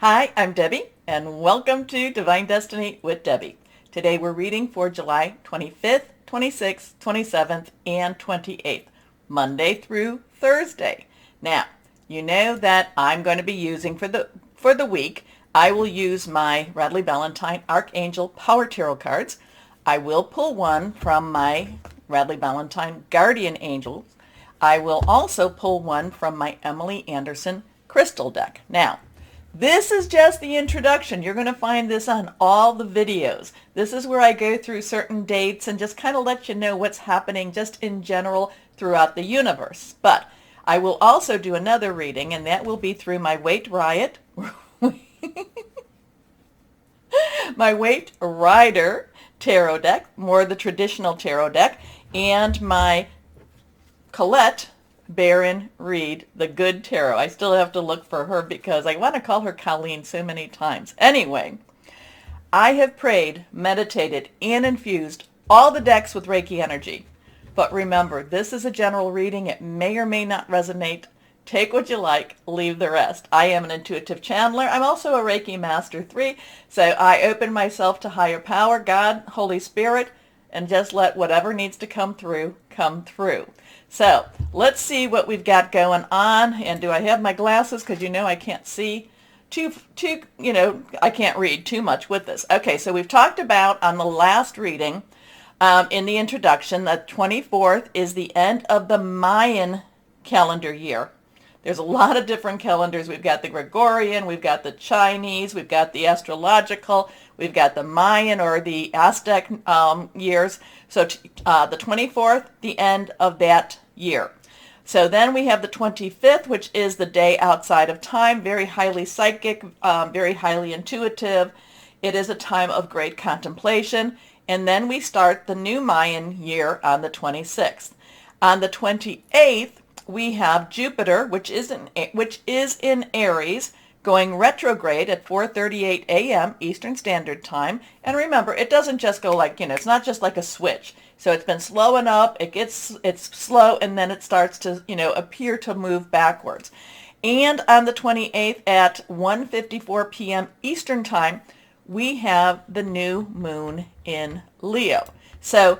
Hi, I'm Debbie, and welcome to Divine Destiny with Debbie. Today we're reading for July 25th, 26th, 27th, and 28th, Monday through Thursday. Now, you know that I'm going to be using for the week, I will use my Radleigh Valentine Archangel Power Tarot cards. I will pull one from my Radleigh Valentine Guardian Angels. I will also pull one from my Emily Anderson Crystal deck. Now, this is just the introduction. You're going to find this on all the videos. This is where I go through certain dates and just kind of let you know what's happening just in general throughout the universe. But I will also do another reading, and that will be through my Weight Riot, my Weight Rider tarot deck, more the traditional tarot deck, and my Colette Baron Reed, the good tarot. I still have to look for her because I want to call her Colleen so many times. Anyway, I have prayed, meditated, and infused all the decks with Reiki energy. But remember, this is a general reading. It may or may not resonate. Take what you like, leave the rest. I am an intuitive channeler. I'm also a Reiki Master 3, so I open myself to higher power, God, Holy Spirit, and just let whatever needs to come through, come through. So let's see what we've got going on. And do I have my glasses? Because I can't see I can't read too much with this. Okay, so we've talked about on the last reading, in the introduction, the 24th is the end of the Mayan calendar year. There's a lot of different calendars. We've got the Gregorian, we've got the Chinese, we've got the astrological, we've got the Mayan or the Aztec years. So the 24th, the end of that year. So then we have the 25th, which is the day outside of time, very highly psychic, very highly intuitive. It is a time of great contemplation. And then we start the new Mayan year on the 26th. On the 28th, we have Jupiter, which is in Aries, going retrograde at 4:38 a.m. Eastern Standard Time. And remember, it doesn't just go like, it's not just like a switch. So it's been slowing up, it's slow, and then it starts to, appear to move backwards. And on the 28th at 1:54 p.m. Eastern Time, we have the new moon in Leo. So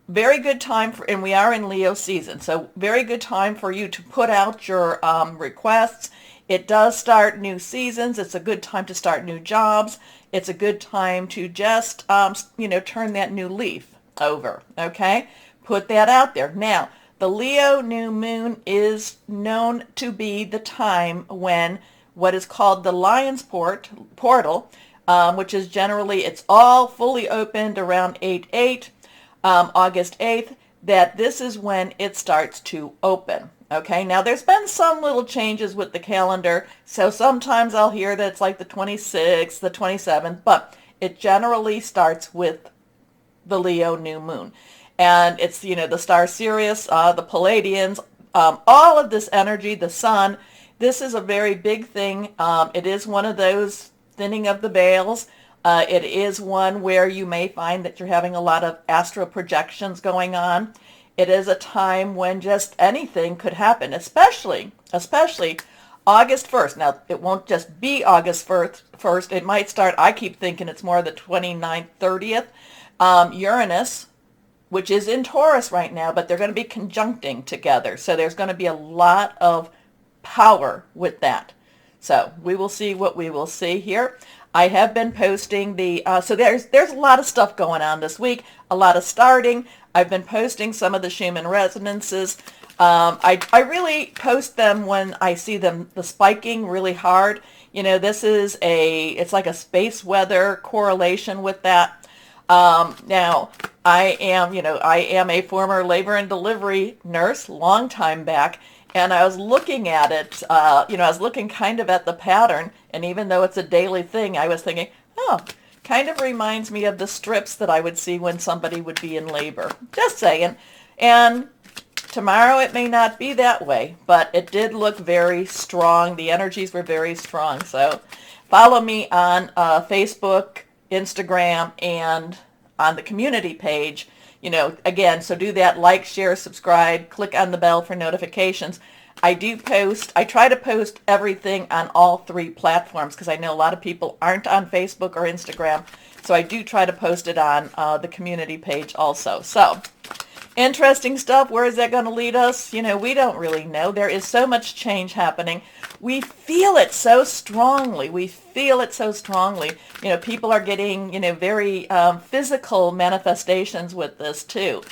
very good time and we are in Leo season, so very good time for you to put out your requests. It does start new seasons. It's a good time to start new jobs. It's a good time to just, turn that new leaf over, okay? Put that out there. Now, the Leo new moon is known to be the time when what is called the Lion's Portal, which is generally, it's all fully opened around 8/8. August 8th, that this is when it starts to open. Okay, now there's been some little changes with the calendar, so sometimes I'll hear that it's like the 26th, the 27th, but it generally starts with the Leo new moon. And it's, the star Sirius, the Palladians, all of this energy, the sun. This is a very big thing. It is one of those thinning of the veils. It is one where you may find that you're having a lot of astral projections going on. It is a time when just anything could happen, especially August 1st. Now, it won't just be August 1st. It might start, I keep thinking it's more the 29th, 30th. Uranus, which is in Taurus right now, but they're going to be conjuncting together. So there's going to be a lot of power with that. So we will see what we will see here. I have been posting so there's a lot of stuff going on this week, a lot of starting. I've been posting some of the Schumann resonances. I really post them when I see them, the spiking really hard. It's like a space weather correlation with that. Now, I am a former labor and delivery nurse, long time back. And I was looking at it, I was looking kind of at the pattern, and even though it's a daily thing, I was thinking, kind of reminds me of the strips that I would see when somebody would be in labor. Just saying. And tomorrow it may not be that way, but it did look very strong. The energies were very strong. So follow me on Facebook, Instagram, and on the community page. Again, so do that, like, share, subscribe, click on the bell for notifications. I try to post everything on all 3 platforms because I know a lot of people aren't on Facebook or Instagram. So I do try to post it on the community page also. So interesting stuff. Where is that going to lead us? We don't really know. There is so much change happening. We feel it so strongly. People are getting, very physical manifestations with this too.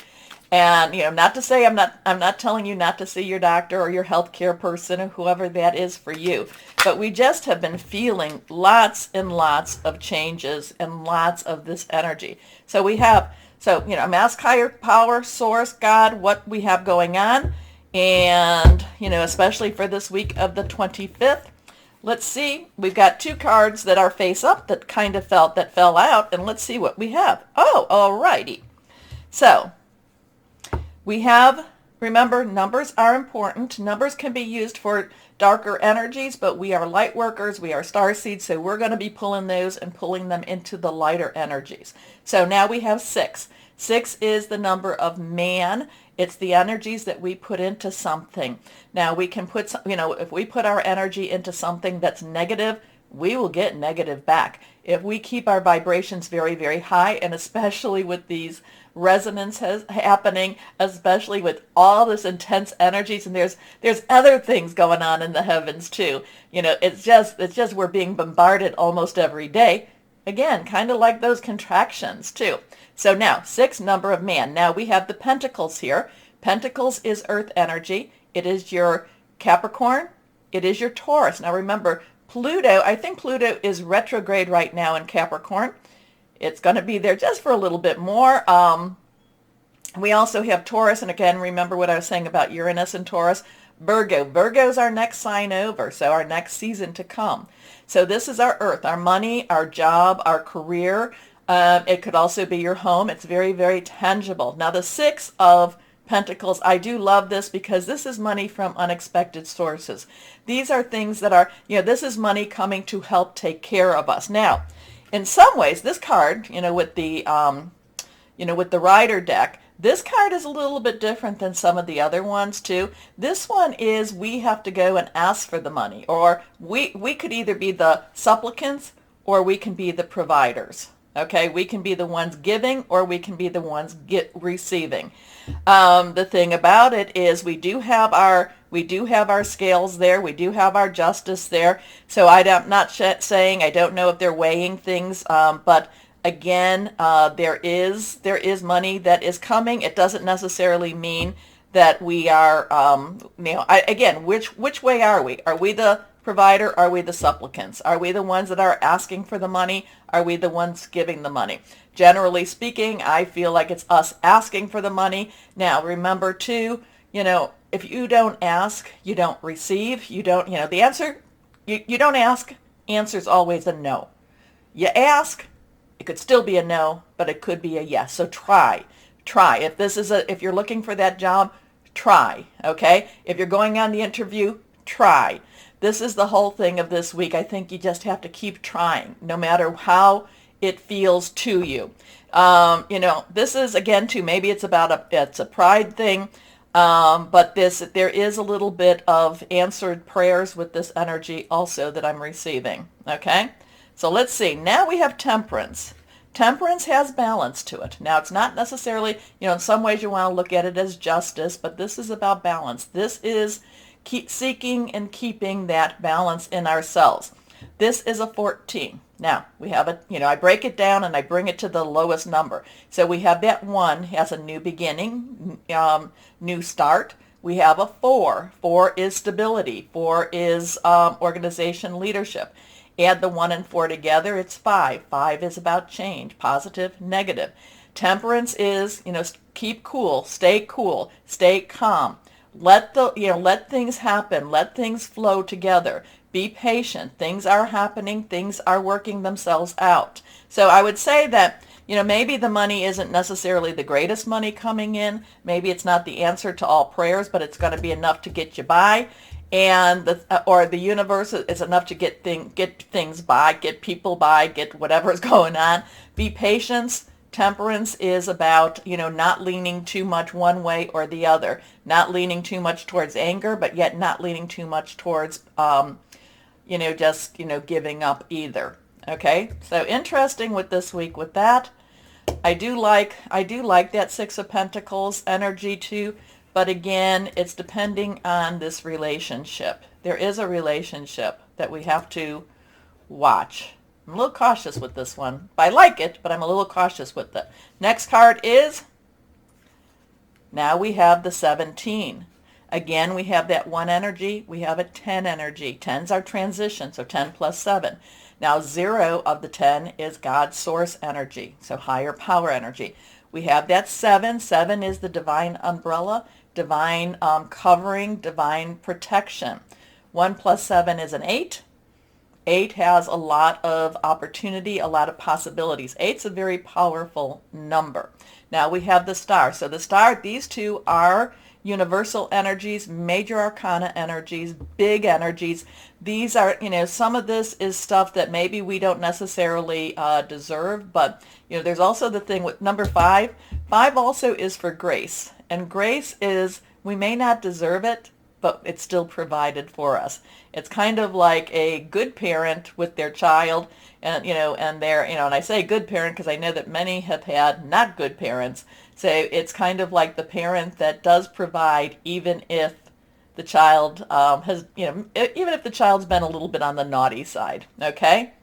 And, not to say I'm not telling you not to see your doctor or your healthcare person or whoever that is for you. But we just have been feeling lots and lots of changes and lots of this energy. So I'm ask higher power, source, God, what we have going on. And, especially for this week of the 25th. Let's see. We've got 2 cards that are face up that fell out. And let's see what we have. Oh, all righty. So we have, remember, numbers are important. Numbers can be used for darker energies, but we are light workers. We are starseeds, so we're going to be pulling those and pulling them into the lighter energies. So now we have 6. 6 is the number of man. It's the energies that we put into something. Now we can put, if we put our energy into something that's negative, we will get negative back. If we keep our vibrations very, very high, and especially with these resonances happening, especially with all this intense energies, and there's other things going on in the heavens too. It's just we're being bombarded almost every day. Again, kind of like those contractions too. So now, 6, number of man. Now we have the pentacles here. Pentacles is earth energy. It is your Capricorn. It is your Taurus. Now remember, I think Pluto is retrograde right now in Capricorn. It's going to be there just for a little bit more. We also have Taurus, and again, remember what I was saying about Uranus and Taurus. Virgo's our next sign over, so our next season to come. So this is our earth, our money, our job, our career. It could also be your home. It's very, very tangible. Now the 6 of Pentacles, I do love this because this is money from unexpected sources. These are things that are, this is money coming to help take care of us. Now, in some ways, this card, with the Rider deck, this card is a little bit different than some of the other ones too. This one is we have to go and ask for the money, or we could either be the supplicants or we can be the providers. Okay, we can be the ones giving or we can be the ones receiving. The thing about it is we do have our scales there. We do have our justice there. So I'm not saying, I don't know if they're weighing things, but again, there is money that is coming. It doesn't necessarily mean that we are, again, which way are we? Are we the provider? Are we the supplicants? Are we the ones that are asking for the money? Are we the ones giving the money? Generally speaking, I feel like it's us asking for the money. Now, remember too, if you don't ask, you don't receive. You don't, the answer, you don't ask, answer's always a no. You ask, it could still be a no, but it could be a yes. So try. If you're looking for that job, try, okay? If you're going on the interview, try. This is the whole thing of this week. I think you just have to keep trying, no matter how it feels to you. This is, again, too, maybe it's a pride thing, but there is a little bit of answered prayers with this energy also that I'm receiving, okay? So let's see. Now we have Temperance. Temperance has balance to it. Now, it's not necessarily, in some ways you want to look at it as justice, but this is about balance. This is seeking and keeping that balance in ourselves. This is a 14. Now, we have I break it down and I bring it to the lowest number. So we have that 1 has a new beginning, new start. We have a 4. 4 is stability. 4 is organization, leadership. Add the 1 and 4 together, it's 5. 5 is about change, positive, negative. Temperance is, keep cool, stay calm. Let things happen. Let things flow together. Be patient. Things are happening. Things are working themselves out. So I would say that, maybe the money isn't necessarily the greatest money coming in. Maybe it's not the answer to all prayers, but it's going to be enough to get you by. And the universe is enough to get things by, get people by, get whatever's going on. Be patient. Temperance is about, not leaning too much one way or the other, not leaning too much towards anger, but yet not leaning too much towards, just, giving up either. Okay, so interesting with this week with that. I do like that Six of Pentacles energy too, but again, it's depending on this relationship. There is a relationship that we have to watch. I'm a little cautious with this one. I like it, but I'm a little cautious with it. Next card is, now we have the 17. Again, we have that 1 energy. We have a 10 energy. 10's our transition, so 10 plus 7. Now 0 of the 10 is God's source energy, so higher power energy. We have that 7. 7 is the divine umbrella, divine covering, divine protection. 1 plus 7 is an 8. 8 has a lot of opportunity, a lot of possibilities. 8's a very powerful number. Now we have the star. So the star, these two are universal energies, major arcana energies, big energies. These are, some of this is stuff that maybe we don't necessarily deserve, but, there's also the thing with number 5. 5 also is for grace. And grace is, we may not deserve it, but it's still provided for us. It's kind of like a good parent with their child, and and they're, and I say good parent because I know that many have had not good parents. So it's kind of like the parent that does provide, even if the child has, even if the child's been a little bit on the naughty side. Okay.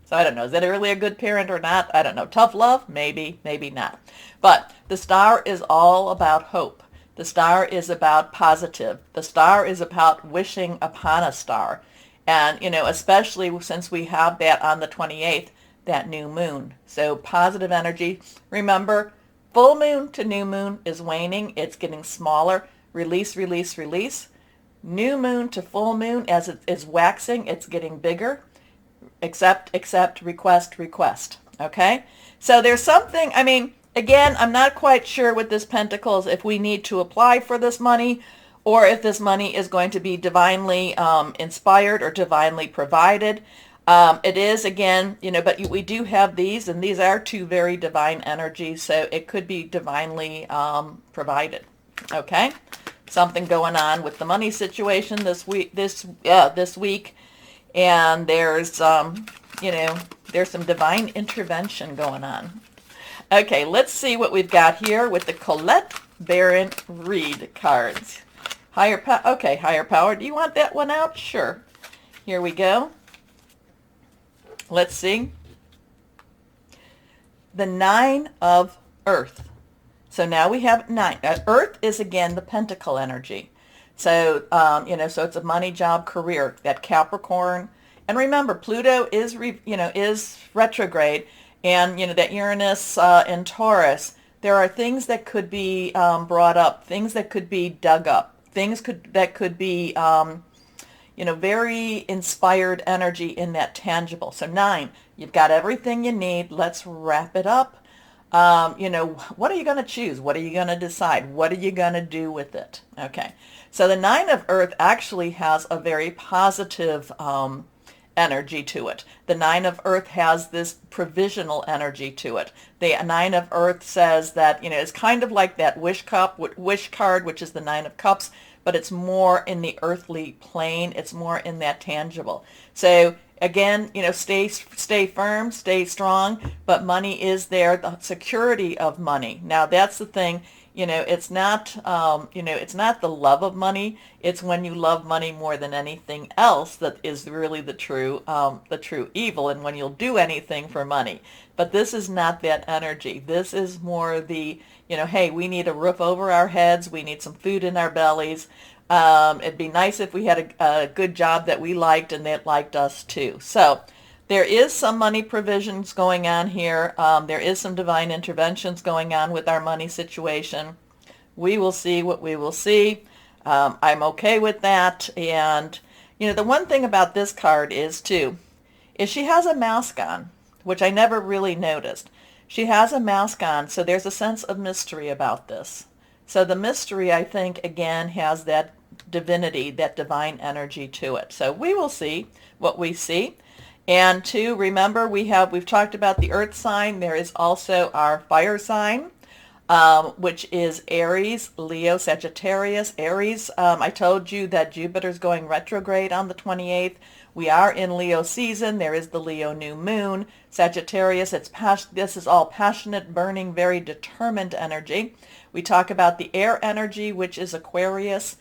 So I don't know, is that really a good parent or not? I don't know. Tough love? Maybe, maybe not. But the star is all about hope. The star is about positive. The star is about wishing upon a star. And, especially since we have that on the 28th, that new moon. So positive energy. Remember, full moon to new moon is waning. It's getting smaller. Release, release, release. New moon to full moon, as it is waxing, it's getting bigger. Accept, accept, request, request. Okay? So there's something, again, I'm not quite sure with this Pentacles if we need to apply for this money or if this money is going to be divinely inspired or divinely provided. It is, again, but we do have these, and these are two very divine energies, so it could be divinely provided. Okay? Something going on with the money situation this week, and there's, there's some divine intervention going on. Okay, let's see what we've got here with the Colette Baron Reed cards. Higher power. Do you want that one out? Sure. Here we go. Let's see. The 9 of Earth. So now we have 9. Earth is, again, the pentacle energy. So, so it's a money, job, career, that Capricorn. And remember, Pluto is, is retrograde. And, that Uranus in Taurus, there are things that could be brought up, things that could be dug up, that could be, very inspired energy in that tangible. So 9, you've got everything you need. Let's wrap it up. What are you going to choose? What are you going to decide? What are you going to do with it? Okay. So the 9 of Earth actually has a very positive energy to it. The 9 of Earth has this provisional energy to it. The 9 of Earth says that, it's kind of like that wish card, which is the 9 of Cups, but it's more in the earthly plane. It's more in that tangible. So again, stay firm, stay strong, but money is there, the security of money. Now that's the thing. It's not, it's not the love of money. It's when you love money more than anything else that is really the true evil, and when you'll do anything for money. But this is not that energy. This is more the, hey, we need a roof over our heads. We need some food in our bellies. It'd be nice if we had a good job that we liked and that liked us too. So there is some money provisions going on here. There is some divine interventions going on with our money situation. We will see what we will see. I'm okay with that. And, the one thing about this card is she has a mask on, which I never really noticed. She has a mask on, so there's a sense of mystery about this. So the mystery, I think, again, has that divinity, that divine energy to it. So we will see what we see. And two, remember we've talked about the earth sign. There is also our fire sign, which is Aries, Leo, Sagittarius. Aries, I told you that Jupiter's going retrograde on the 28th. We are in Leo season. There is the Leo new moon. Sagittarius, this is all passionate, burning, very determined energy. We talk about the air energy, which is Aquarius,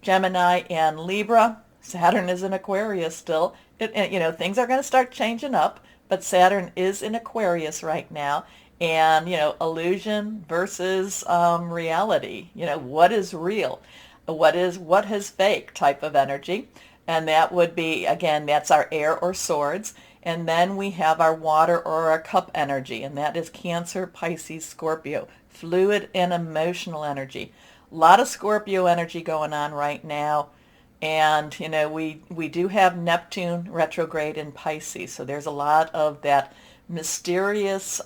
Gemini, and Libra. Saturn is in Aquarius still. Things are going to start changing up, but Saturn is in Aquarius right now. And, illusion versus reality. What is real? What is fake type of energy? And that would be, again, that's our air or swords. And then we have our water or our cup energy, and that is Cancer, Pisces, Scorpio, fluid and emotional energy. A lot of Scorpio energy going on right now. And, we do have Neptune retrograde in Pisces. So there's a lot of that mysterious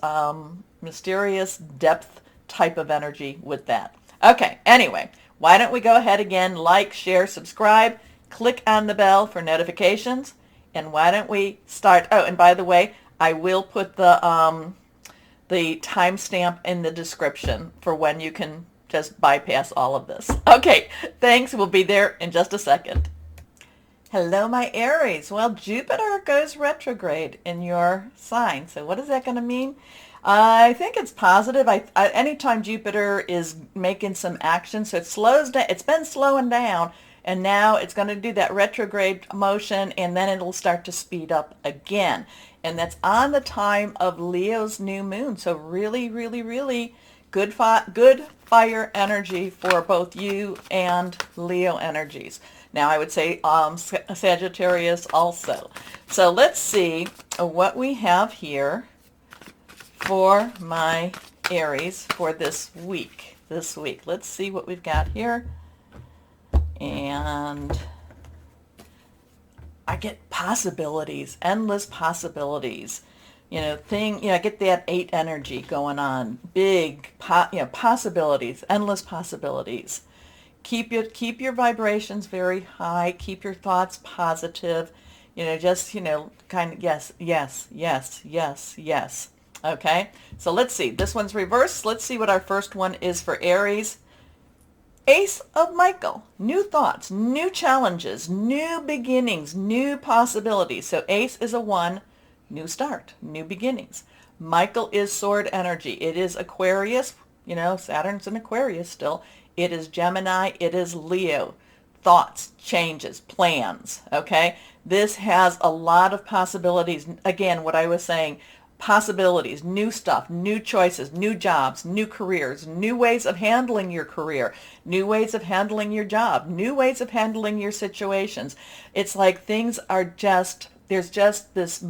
depth type of energy with that. Okay, anyway, why don't we go ahead again, like, share, subscribe, click on the bell for notifications, and why don't we start? Oh, and by the way, I will put the timestamp in the description for when you can just bypass all of this. Okay, thanks. We'll be there in just a second. Hello, my Aries. Well, Jupiter goes retrograde in your sign. So what is that going to mean? I think it's positive. Anytime Jupiter is making some action, so it slows down. It's been slowing down, and now it's going to do that retrograde motion, and then it'll start to speed up again. And that's on the time of Leo's new moon. So really, really, really good fire energy for both you and Leo energies. Now I would say Sagittarius also. So let's see what we have here for my Aries for this week. Let's see what we've got here. And I get possibilities, endless possibilities. I get that 8 energy going on. Big, possibilities, endless possibilities. Keep your vibrations very high. Keep your thoughts positive. Kind of yes, yes, yes, yes, yes. Okay, so let's see. This one's reversed. Let's see what our first one is for Aries. Ace of Michael. New thoughts, new challenges, new beginnings, new possibilities. So Ace is a 1. New start, new beginnings. Michael is sword energy. It is Aquarius. Saturn's in Aquarius still. It is Gemini. It is Leo. Thoughts, changes, plans. Okay? This has a lot of possibilities. Again, what I was saying, possibilities, new stuff, new choices, new jobs, new careers, new ways of handling your career, new ways of handling your job, new ways of handling your situations. It's like things are there's just this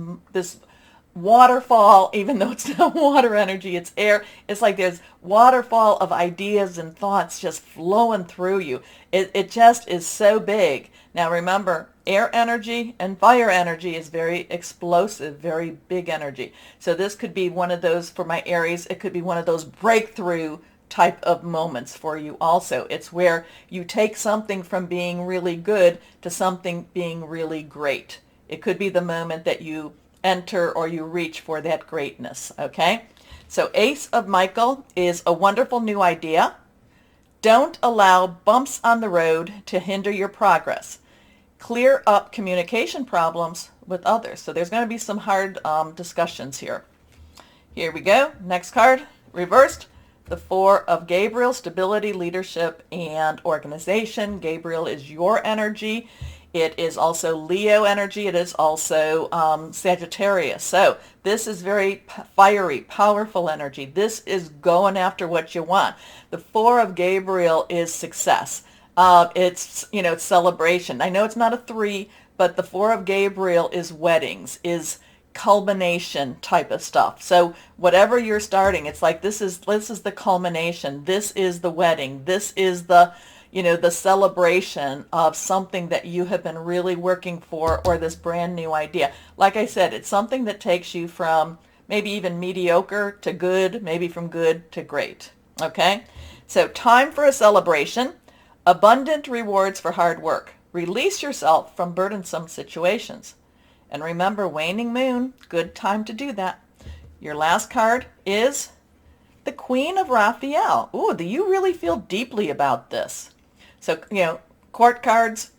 waterfall, even though it's not water energy, it's air. It's like there's waterfall of ideas and thoughts just flowing through you. It just is so big. Now remember, air energy and fire energy is very explosive, very big energy. So this could be one of those, for my Aries, it could be one of those breakthrough type of moments for you also. It's where you take something from being really good to something being really great. It could be the moment that you enter or you reach for that greatness, okay? So Ace of Michael is a wonderful new idea. Don't allow bumps on the road to hinder your progress. Clear up communication problems with others. So there's going to be some hard discussions here. Here we go. Next card, reversed. The 4 of Gabriel, stability, leadership, and organization. Gabriel is your energy. It is also Leo energy. It is also Sagittarius. So this is very fiery, powerful energy. This is going after what you want. The 4 of Gabriel is success. It's celebration. I know it's not a 3, but the 4 of Gabriel is weddings, is culmination type of stuff. So whatever you're starting, it's like this is the culmination. This is the wedding. This is the celebration of something that you have been really working for, or this brand new idea. Like I said, it's something that takes you from maybe even mediocre to good, maybe from good to great. Okay? So time for a celebration. Abundant rewards for hard work. Release yourself from burdensome situations. And remember, waning moon, good time to do that. Your last card is the Queen of Raphael. Ooh, do you really feel deeply about this? So, court cards,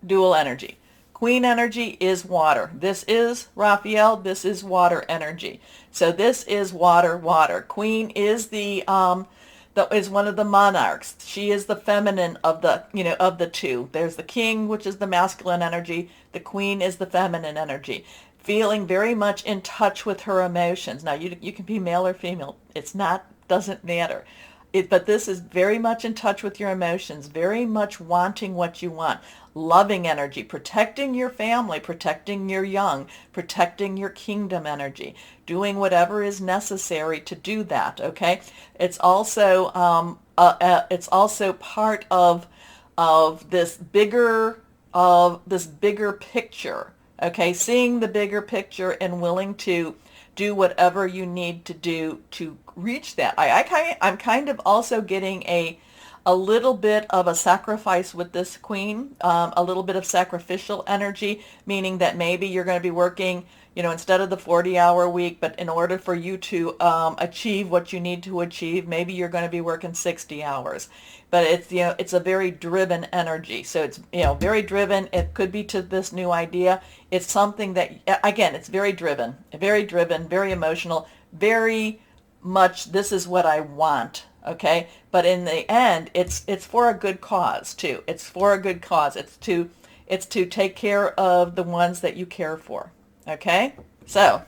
dual energy. Queen energy is water. This is Raphael. This is water energy. So this is water, water. Queen is is one of the monarchs. She is the feminine of the two. There's the king, which is the masculine energy. The queen is the feminine energy. Feeling very much in touch with her emotions. Now, you can be male or female. Doesn't matter. But this is very much in touch with your emotions, very much wanting what you want. Loving energy, protecting your family, protecting your young, protecting your kingdom energy, doing whatever is necessary to do that, okay? It's also part of this bigger picture, okay? Seeing the bigger picture and willing to do whatever you need to do to reach that. I'm kind of also getting a little bit of a sacrifice with this queen, a little bit of sacrificial energy, meaning that maybe you're going to be working, instead of the 40-hour week, but in order for you to achieve what you need to achieve, maybe you're going to be working 60 hours. But it's a very driven energy. So it's, very driven. It could be to this new idea. It's something that, again, it's very driven, very emotional, very much, this is what I want. Okay. But in the end, it's for a good cause too. It's for a good cause. It's to take care of the ones that you care for. Okay. So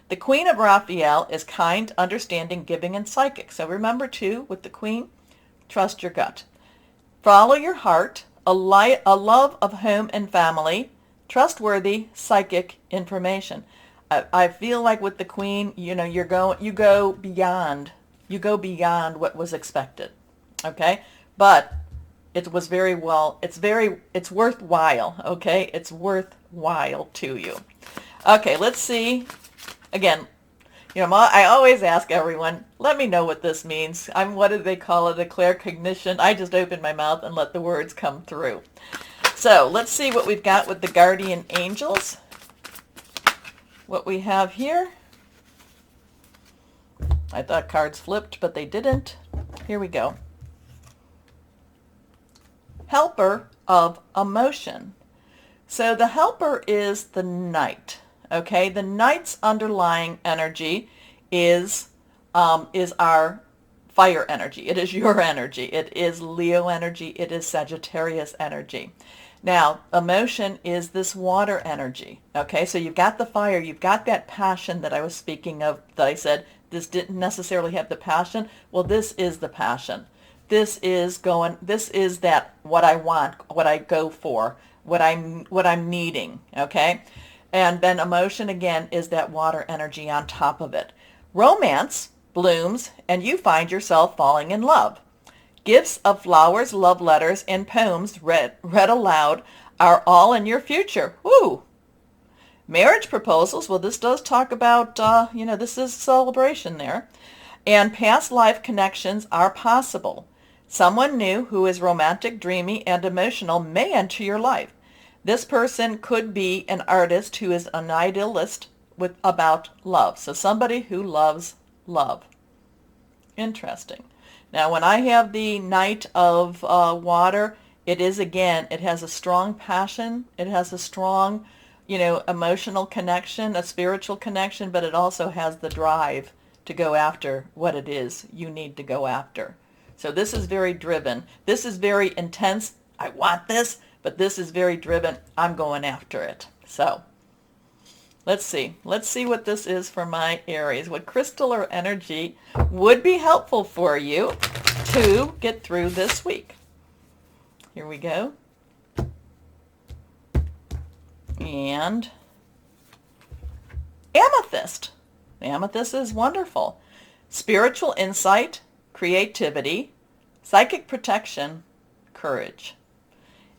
the Queen of Raphael is kind, understanding, giving, and psychic. So remember too, with the Queen, trust your gut. Follow your heart, a love of home and family, trustworthy psychic information. I feel like with the Queen, you go beyond what was expected. Okay? But it was it's worthwhile, okay? It's worthwhile to you. Okay, let's see. Again, I always ask everyone, let me know what this means. What do they call it? A claircognition. I just open my mouth and let the words come through. So let's see what we've got with the guardian angels. What we have here. I thought cards flipped, but they didn't. Here we go. Helper of emotion. So the helper is the knight. Okay, the knight's underlying energy is our fire energy. It is your energy. It is Leo energy. It is Sagittarius energy. Now, emotion is this water energy. Okay, so you've got the fire. You've got that passion that I was speaking of, that I said this didn't necessarily have the passion. Well, this is the passion. This is that what I want, what I go for, what I'm needing. Okay. And then emotion, again, is that water energy on top of it. Romance blooms, and you find yourself falling in love. Gifts of flowers, love letters, and poems read aloud are all in your future. Woo! Marriage proposals, well, this does talk about, this is celebration there. And past life connections are possible. Someone new who is romantic, dreamy, and emotional may enter your life. This person could be an artist who is an idealist about love. So somebody who loves love. Interesting. Now, when I have the Knight of Water, it has a strong passion. It has a strong, emotional connection, a spiritual connection, but it also has the drive to go after what it is you need to go after. So this is very driven. This is very intense. I want this. But this is very driven. I'm going after it. So let's see. Let's see what this is for my Aries. What crystal or energy would be helpful for you to get through this week? Here we go. And Amethyst. Amethyst is wonderful. Spiritual insight, creativity, psychic protection, courage.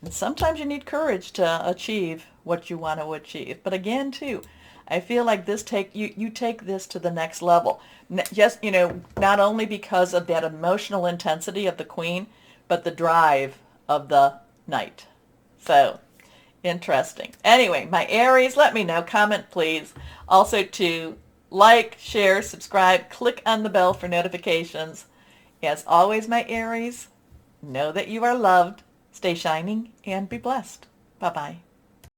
And sometimes you need courage to achieve what you want to achieve. But again, too, I feel like you take this to the next level. Just, not only because of that emotional intensity of the Queen, but the drive of the Knight. So Interesting. Anyway, my Aries, let me know. Comment, please. Also to like, share, subscribe, click on the bell for notifications. As always, my Aries, know that you are loved. Stay shining and be blessed. Bye-bye.